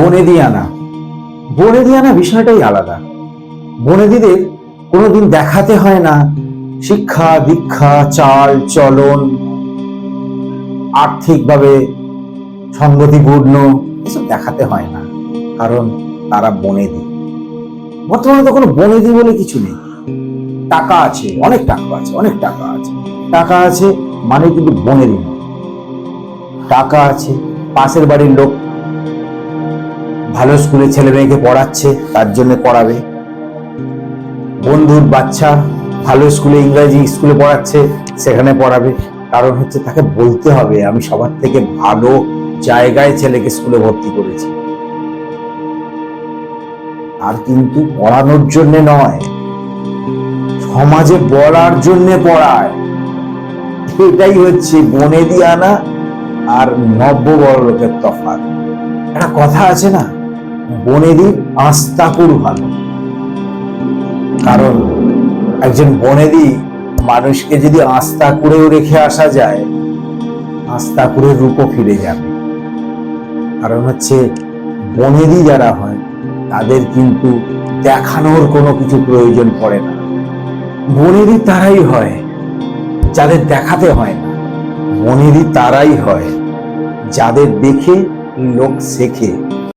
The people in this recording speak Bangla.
বনেদি আনা। বনেদি আনা বিষয়টাই আলাদা। বনেদিদের কোনোদিন দেখাতে হয় না শিক্ষা দীক্ষা, চাল চলন, আর্থিকভাবে সঙ্গতিপূর্ণ, এসব দেখাতে হয় না, কারণ তারা বনেদি। বর্তমানে তো কোনো বনেদি বলে কিছু নেই। টাকা আছে, অনেক টাকা আছে, অনেক টাকা আছে, টাকা আছে মানে কিন্তু বনেদি নয়। টাকা আছে, পাশের বাড়ির লোক ভালো স্কুলে ছেলে মেয়েকে পড়াচ্ছে, তার জন্য পড়াবে। বন্ধুর বাচ্চা ভালো স্কুলে, ইংরাজি স্কুলে পড়াচ্ছে, সেখানে পড়াবে। কারণ হচ্ছে তাকে বলতে হবে আমি সবার থেকে ভালো জায়গায় ছেলেকে স্কুলে ভর্তি করেছি। আর কিন্তু পড়ানোর জন্য নয়, সমাজে বলার জন্য পড়ায়। এটাই হচ্ছে বনেদি আনা আর নব্য বড়লোকের তফাৎ। একটা কথা আছে না, বনেদির আস্তাকুর ভালো। কারণ একজন বনেদি মানুষকে যদি আস্থা করেও রেখে আসা যায়, আস্থা করে রূপও ফিরে যাবে। কারণ হচ্ছে বনেদি যারা হয় তাদের কিন্তু দেখানোর কোনো কিছু প্রয়োজন পড়ে না। বনেদি তারাই হয় যাদের দেখাতে হয় না। বনেদি তারাই হয় যাদের দেখে লোক শেখে।